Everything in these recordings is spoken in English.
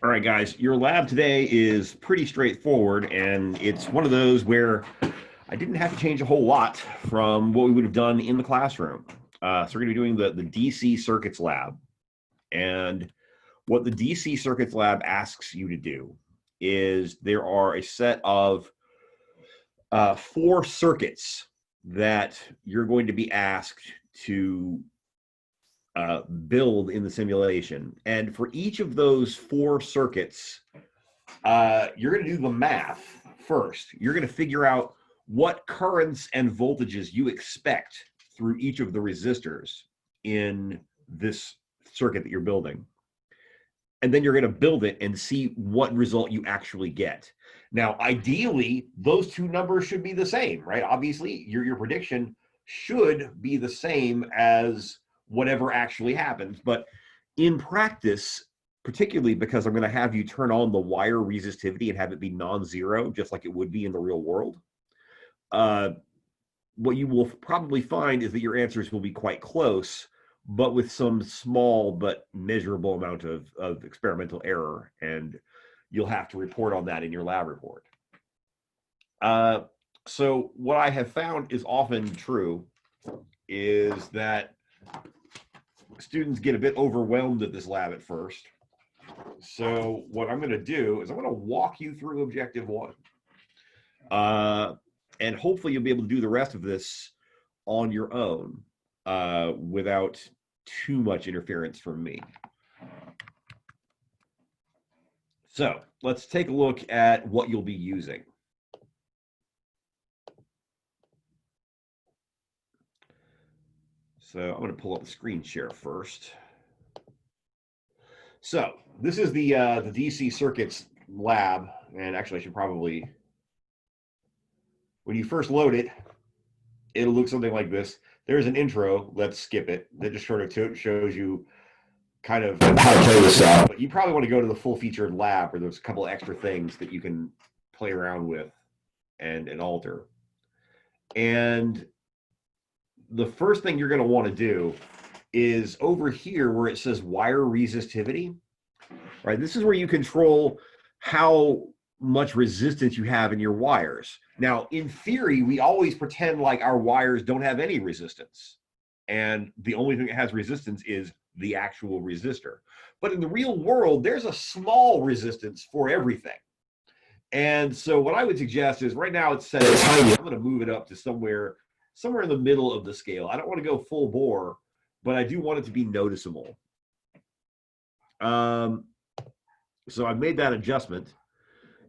All right, guys, your lab today is pretty straightforward, and it's one of those where I didn't have to change a whole lot from what we would have done in the classroom. So we're going to be doing the DC circuits lab. And what the DC circuits lab asks you to do is there are a set of four circuits that you're going to be asked to build in the simulation. And for each of those four circuits, you're going to do the math first. You're going to figure out what currents and voltages you expect through each of the resistors in this circuit that you're building. And then you're going to build it and see what result you actually get. Now, ideally, those two numbers should be the same, right? Obviously, your prediction should be the same as whatever actually happens. But in practice, particularly because I'm going to have you turn on the wire resistivity and have it be non-zero, just like it would be in the real world, uh, what you will probably find is that your answers will be quite close, but with some small but measurable amount of experimental error. And you'll have to report on that in your lab report. Uh, so what I have found is often true is that students get a bit overwhelmed at this lab at first. So what I'm going to do is I'm going to walk you through objective one. And hopefully you'll be able to do the rest of this on your own without too much interference from me. So let's take a look at what you'll be using. So I'm going to pull up the screen share first. So this is the DC circuits lab, and actually I should probably, when you first load it, it'll look something like this. There's an intro. Let's skip it. That just sort of shows you kind of how to play this out. But you probably want to go to the full featured lab where there's a couple of extra things that you can play around with and alter. And the first thing you're going to want to do is over here where it says wire resistivity, right? This is where you control how much resistance you have in your wires. Now, in theory, we always pretend like our wires don't have any resistance. And the only thing that has resistance is the actual resistor. But in the real world, there's a small resistance for everything. And so what I would suggest is right now it's set at tiny. I'm going to move it up to somewhere in the middle of the scale. I don't want to go full bore, but I do want it to be noticeable. So I've made that adjustment.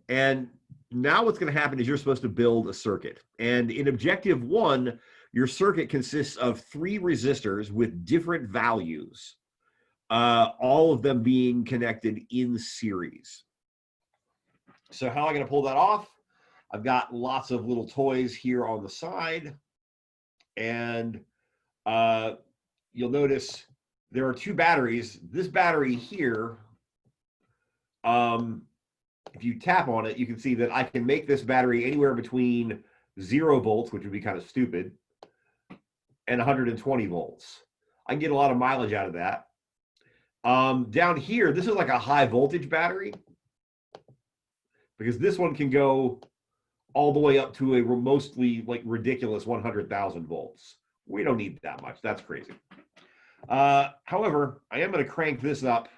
And now what's going to happen is you're supposed to build a circuit. And in objective one, your circuit consists of three resistors with different values, all of them being connected in series. So how am I going to pull that off? I've got lots of little toys here on the side. And you'll notice there are two batteries. This battery here, if you tap on it, you can see that I can make this battery anywhere between 0 volts, which would be kind of stupid, and 120 volts. I can get a lot of mileage out of that. Down here, this is like a high voltage battery because this one can go all the way up to a mostly like ridiculous 100,000 volts. We don't need that much. That's crazy. However, I am going to crank this up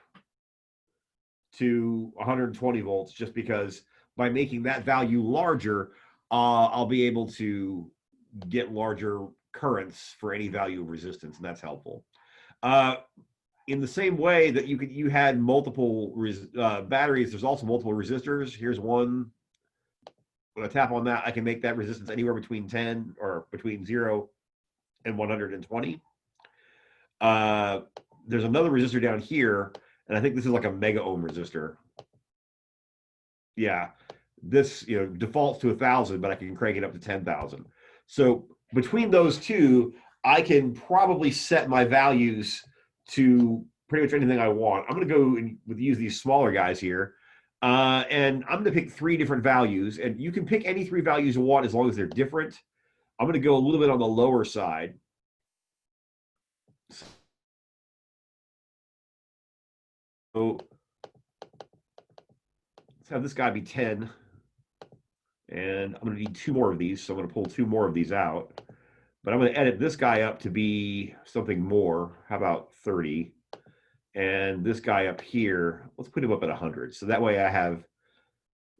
to 120 volts just because by making that value larger, I'll be able to get larger currents for any value of resistance, and that's helpful. In the same way that you had multiple batteries, there's also multiple resistors. Here's one. When I tap on that, I can make that resistance anywhere between 10 or between 0 and 120. There's another resistor down here, and I think this is like a mega ohm resistor. Yeah, this defaults to 1,000, but I can crank it up to 10,000. So between those two, I can probably set my values to pretty much anything I want. I'm going to go and use these smaller guys here. And I'm going to pick 3 different values, and you can pick any 3 values you want as long as they're different. I'm going to go a little bit on the lower side. So have this guy be 10. And I'm going to need 2 more of these, so I'm going to pull 2 more of these out. But I'm going to edit this guy up to be something more. How about 30? And this guy up here, let's put him up at 100. So that way I have,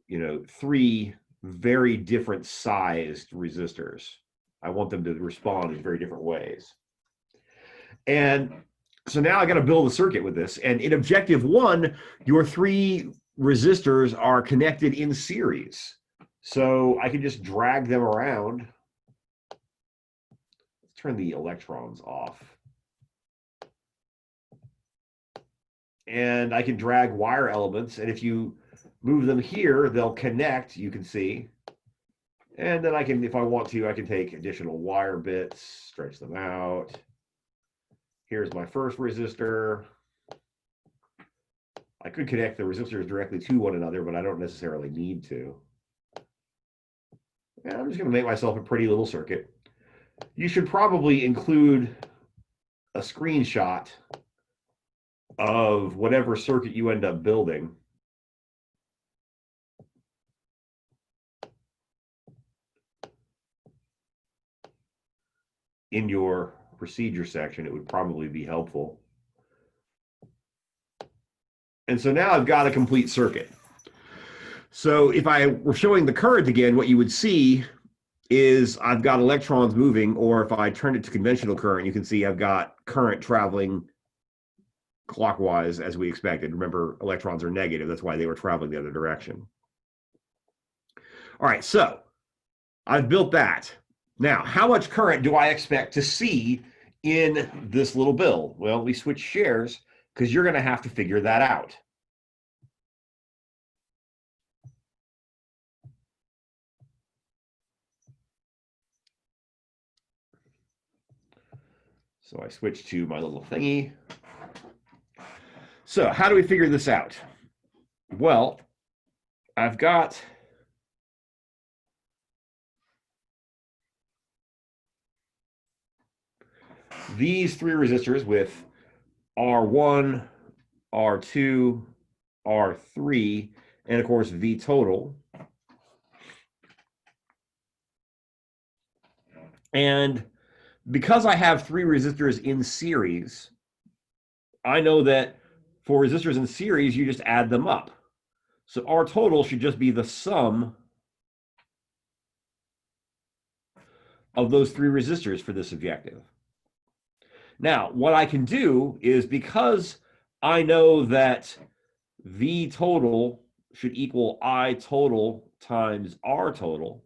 3 very different sized resistors. I want them to respond in very different ways. And so now I got to build a circuit with this. And in objective 1, your 3 resistors are connected in series. So I can just drag them around. Let's turn the electrons off. And I can drag wire elements. And if you move them here, they'll connect, you can see. And then I can, if I want to, I can take additional wire bits, stretch them out. Here's my first resistor. I could connect the resistors directly to one another, but I don't necessarily need to. And I'm just going to make myself a pretty little circuit. You should probably include a screenshot of whatever circuit you end up building. In your procedure section, it would probably be helpful. And so now I've got a complete circuit. So if I were showing the current again, what you would see is I've got electrons moving, or if I turn it to conventional current, you can see I've got current traveling clockwise as we expected. Remember, electrons are negative. That's why they were traveling the other direction. All right, so I've built that. Now, how much current do I expect to see in this little build? Well, we switch shares because you're going to have to figure that out. So I switch to my little thingy. So how do we figure this out? Well, I've got these 3 resistors with R1, R2, R3, and of course V total. And because I have 3 resistors in series, I know that for resistors in series, you just add them up. So R total should just be the sum of those 3 resistors for this objective. Now, what I can do is, because I know that V total should equal I total times R total,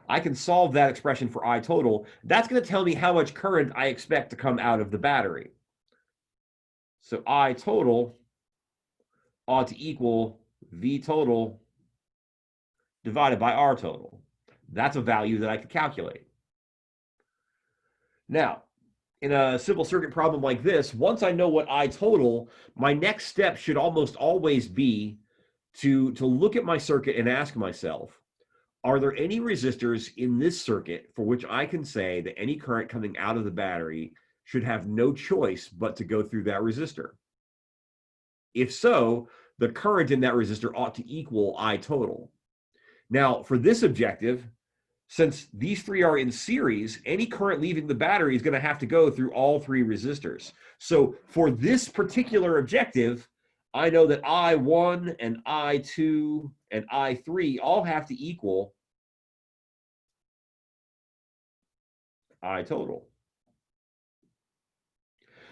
I can solve that expression for I total. That's going to tell me how much current I expect to come out of the battery. So I total ought to equal V total divided by R total. That's a value that I could calculate. Now, in a simple circuit problem like this, once I know what I total, my next step should almost always be to look at my circuit and ask myself, are there any resistors in this circuit for which I can say that any current coming out of the battery should have no choice but to go through that resistor? If so, the current in that resistor ought to equal I total. Now, for this objective, since these 3 are in series, any current leaving the battery is going to have to go through all 3 resistors. So for this particular objective, I know that I1 and I2 and I3 all have to equal I total.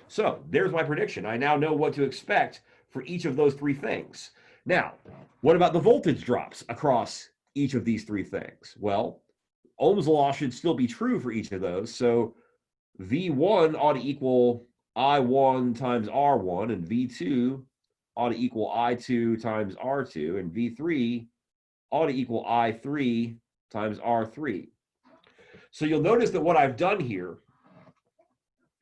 So there's my prediction. I now know what to expect for each of those 3 things. Now, what about the voltage drops across each of these 3 things? Well, Ohm's law should still be true for each of those. So V1 ought to equal I1 times R1, and V2 ought to equal I2 times R2, and V3 ought to equal I3 times R3. So you'll notice that what I've done here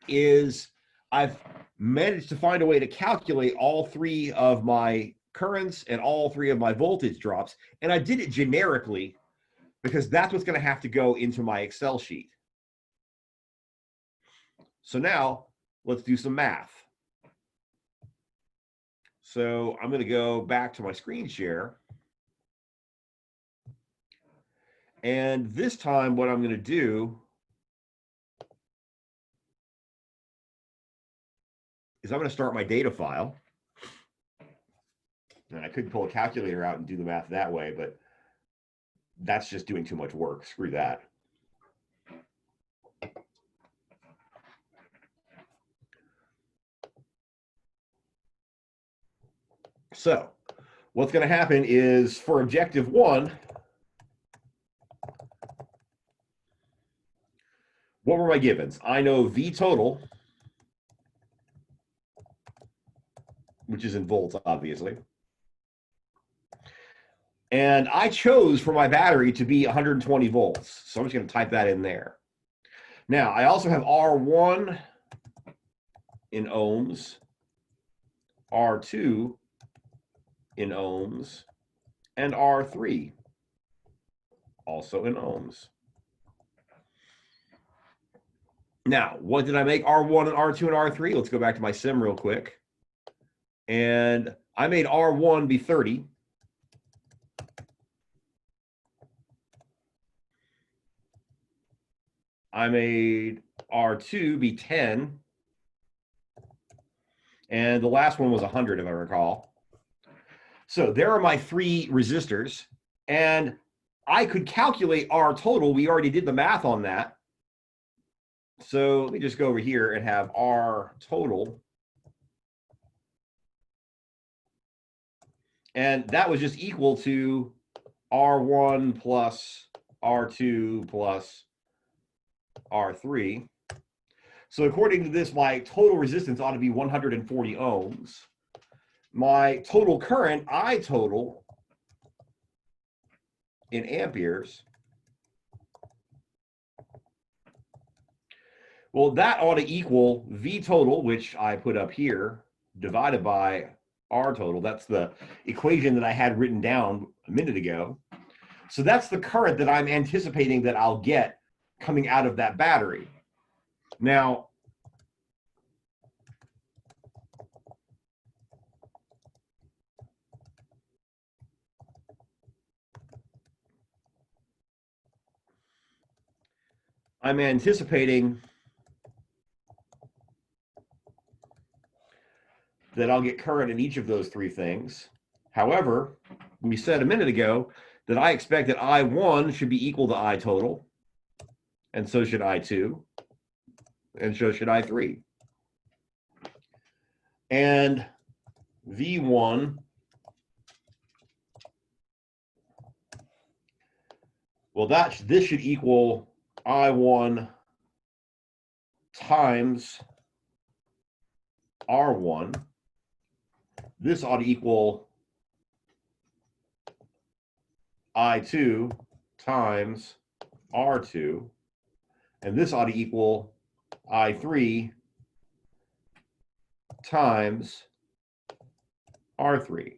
is I've managed to find a way to calculate all 3 of my currents and all 3 of my voltage drops, and I did it generically because that's what's going to have to go into my Excel sheet. So now let's do some math. So I'm going to go back to my screen share. And this time what I'm going to do is I'm going to start my data file. And I could pull a calculator out and do the math that way, but that's just doing too much work. Screw that. So what's going to happen is for objective 1, what were my givens? I know V total, which is in volts, obviously. And I chose for my battery to be 120 volts. So I'm just going to type that in there. Now, I also have R1 in ohms, R2 in ohms, and R3 also in ohms. Now, what did I make R1 and R2 and R3? Let's go back to my sim real quick. And I made R1 be 30. I made R2 be 10. And the last one was 100, if I recall. So there are my 3 resistors. And I could calculate R total. We already did the math on that. So let me just go over here and have R total. And that was just equal to R1 plus R2 plus R3. So according to this, my total resistance ought to be 140 ohms. My total current, I total, in amperes, well, that ought to equal V total, which I put up here, divided by R total. That's the equation that I had written down a minute ago. So that's the current that I'm anticipating that I'll get coming out of that battery. Now, I'm anticipating that I'll get current in each of those 3 things. However, we said a minute ago that I expect that I1 should be equal to I total, and so should I2, and so should I3. And V1, well, this should equal I1 times R1. This ought to equal I2 times R2. And this ought to equal I3 times R3.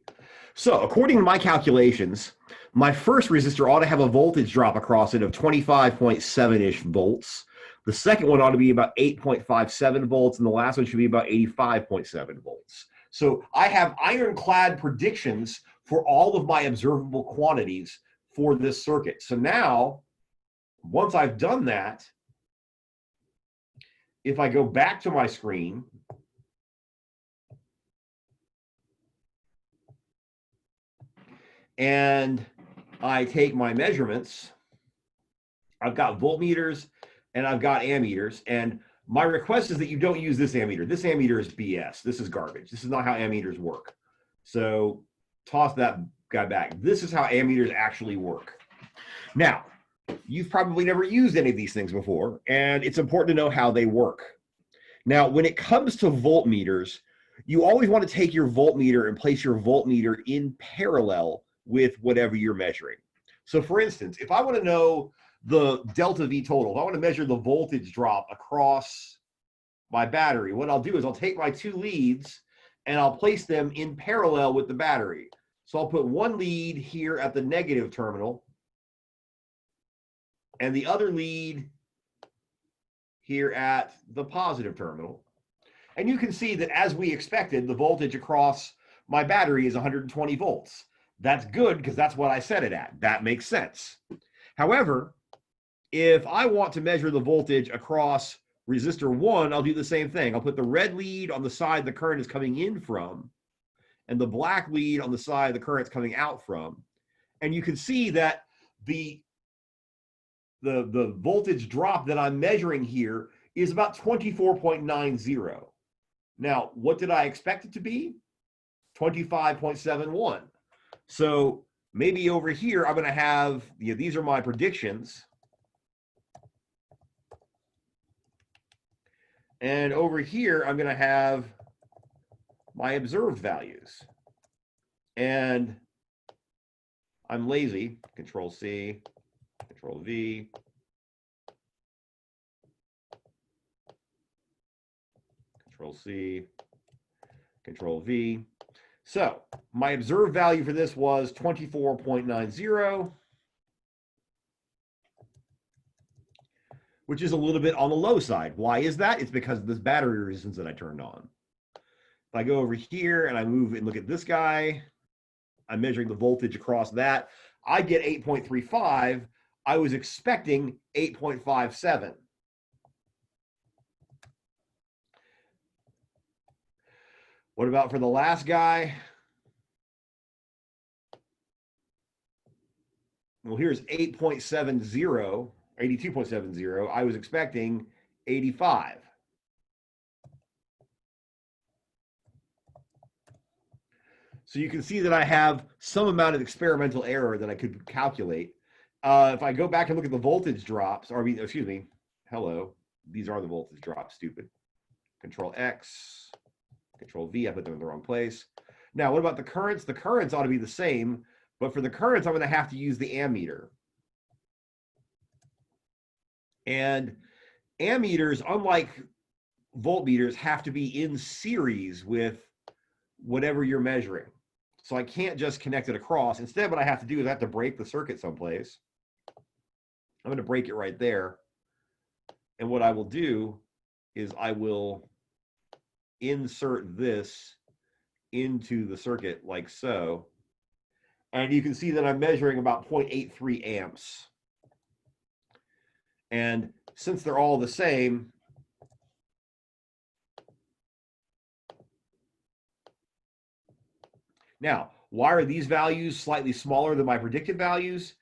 So according to my calculations, my first resistor ought to have a voltage drop across it of 25.7-ish volts. The second one ought to be about 8.57 volts, and the last one should be about 85.7 volts. So I have ironclad predictions for all of my observable quantities for this circuit. So now, once I've done that, if I go back to my screen, and I take my measurements, I've got voltmeters and I've got ammeters. And my request is that you don't use this ammeter. This ammeter is BS. This is garbage. This is not how ammeters work. So toss that guy back. This is how ammeters actually work. Now, you've probably never used any of these things before, and it's important to know how they work. Now, when it comes to voltmeters, you always want to take your voltmeter and place your voltmeter in parallel with whatever you're measuring. So for instance, if I want to know the delta V total, if I want to measure the voltage drop across my battery, what I'll do is I'll take my 2 leads and I'll place them in parallel with the battery. So I'll put one lead here at the negative terminal and the other lead here at the positive terminal. And you can see that as we expected, the voltage across my battery is 120 volts. That's good because that's what I set it at. That makes sense. However, if I want to measure the voltage across resistor 1, I'll do the same thing. I'll put the red lead on the side the current is coming in from, and the black lead on the side the current's coming out from. And you can see that the voltage drop that I'm measuring here is about 24.90. Now, what did I expect it to be? 25.71. So maybe over here, I'm going to have, these are my predictions. And over here, I'm going to have my observed values. And I'm lazy. Control C, Control V. Control C, Control V. So my observed value for this was 24.90, which is a little bit on the low side. Why is that? It's because of this battery resistance that I turned on. If I go over here and I move and look at this guy, I'm measuring the voltage across that. I get 8.35. I was expecting 8.57. What about for the last guy? Well, here's 8.70, 82.70. I was expecting 85. So you can see that I have some amount of experimental error that I could calculate. If I go back and look at the voltage drops, or excuse me, hello, these are the voltage drops, stupid. Control X, Control V, I put them in the wrong place. Now, what about the currents? The currents ought to be the same, but for the currents, I'm going to have to use the ammeter. And ammeters, unlike voltmeters, have to be in series with whatever you're measuring. So I can't just connect it across. Instead, what I have to do is I have to break the circuit someplace. I'm going to break it right there. And what I will do is I will insert this into the circuit like so. And you can see that I'm measuring about 0.83 amps. And since they're all the same, now, why are these values slightly smaller than my predicted values?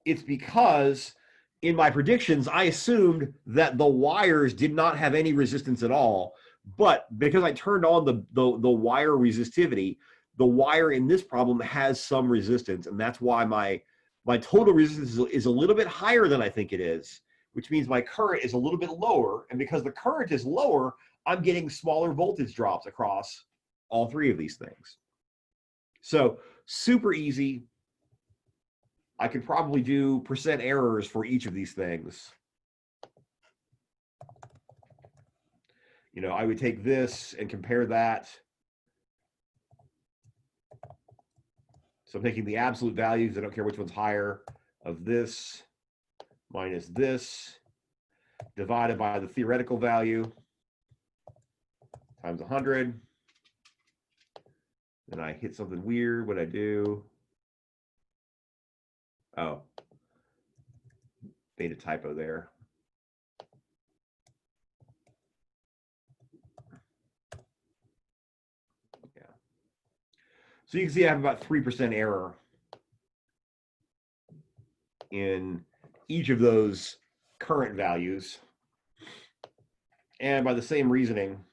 It's because in my predictions, I assumed that the wires did not have any resistance at all. But because I turned on the wire resistivity, the wire in this problem has some resistance. And that's why my total resistance is a little bit higher than I think it is, which means my current is a little bit lower. And because the current is lower, I'm getting smaller voltage drops across all three of these things. So super easy. I could probably do percent errors for each of these things. I would take this and compare that. So I'm taking the absolute values, I don't care which one's higher, of this minus this, divided by the theoretical value, times 100. Then I hit something weird. What I do? Oh, made a typo there. Yeah. So you can see I have about 3% error in each of those current values. And by the same reasoning,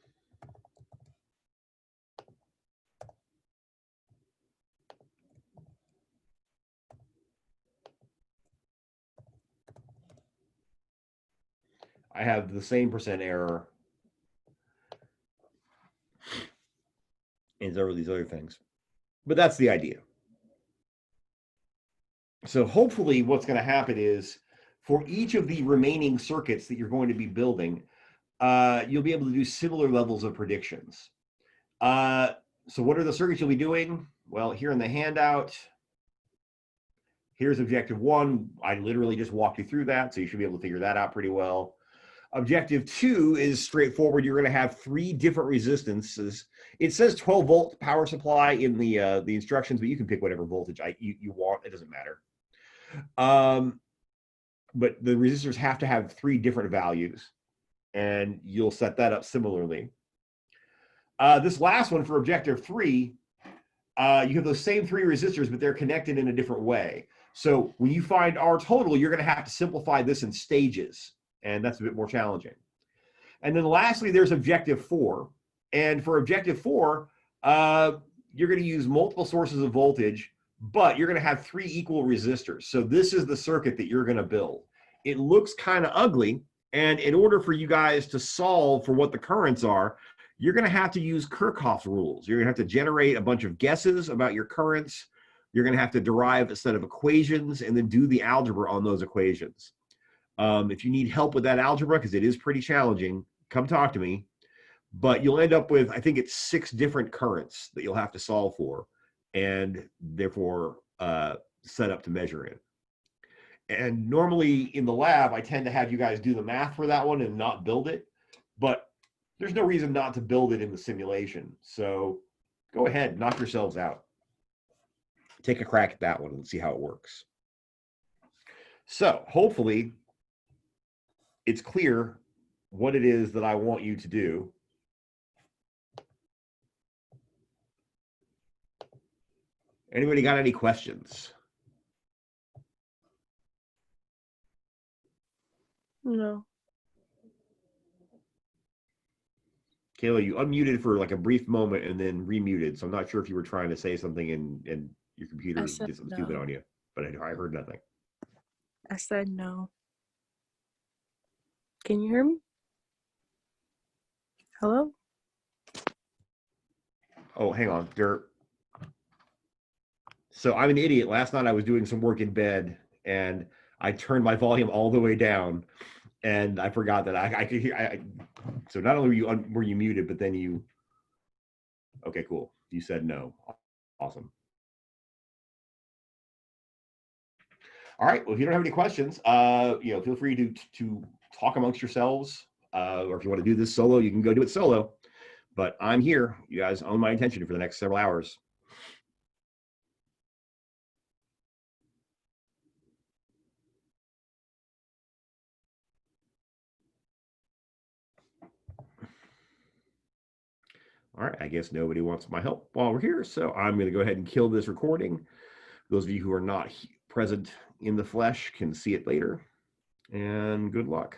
I have the same percent error in several of these other things. But that's the idea. So hopefully what's going to happen is for each of the remaining circuits that you're going to be building, you'll be able to do similar levels of predictions. So what are the circuits you'll be doing? Well, here in the handout, here's objective 1. I literally just walked you through that, so you should be able to figure that out pretty well. Objective 2 is straightforward. You're going to have 3 different resistances. It says 12-volt power supply in the instructions, but you can pick whatever voltage you want. It doesn't matter. But the resistors have to have 3 different values, and you'll set that up similarly. This last one for objective 3, you have those same 3 resistors, but they're connected in a different way. So when you find R total, you're going to have to simplify this in stages, and that's a bit more challenging. And then lastly, there's objective 4. And for objective 4, you're going to use multiple sources of voltage, but you're going to have 3 equal resistors. So this is the circuit that you're going to build. It looks kind of ugly, and in order for you guys to solve for what the currents are, you're going to have to use Kirchhoff's rules. You're going to have to generate a bunch of guesses about your currents. You're going to have to derive a set of equations and then do the algebra on those equations. If you need help with that algebra, because it is pretty challenging, come talk to me. But you'll end up with, I think it's 6 different currents that you'll have to solve for, and therefore set up to measure in. And normally in the lab, I tend to have you guys do the math for that one and not build it. But there's no reason not to build it in the simulation. So go ahead, knock yourselves out. Take a crack at that one and see how it works. So hopefully it's clear what it is that I want you to do. Anybody got any questions? No. Kayla, you unmuted for like a brief moment and then remuted. So I'm not sure if you were trying to say something and your computer did something stupid on you, but I heard nothing. I said no. Can you hear me? Hello? Oh, hang on. So I'm an idiot. Last night I was doing some work in bed and I turned my volume all the way down, and I forgot that I could hear. So not only were you muted, but then you. Okay, cool. You said no. Awesome. All right. Well, if you don't have any questions, feel free to talk amongst yourselves, or if you want to do this solo, you can go do it solo. But I'm here. You guys own my attention for the next several hours. All right, I guess nobody wants my help while we're here, so I'm going to go ahead and kill this recording. Those of you who are not present in the flesh can see it later, and good luck.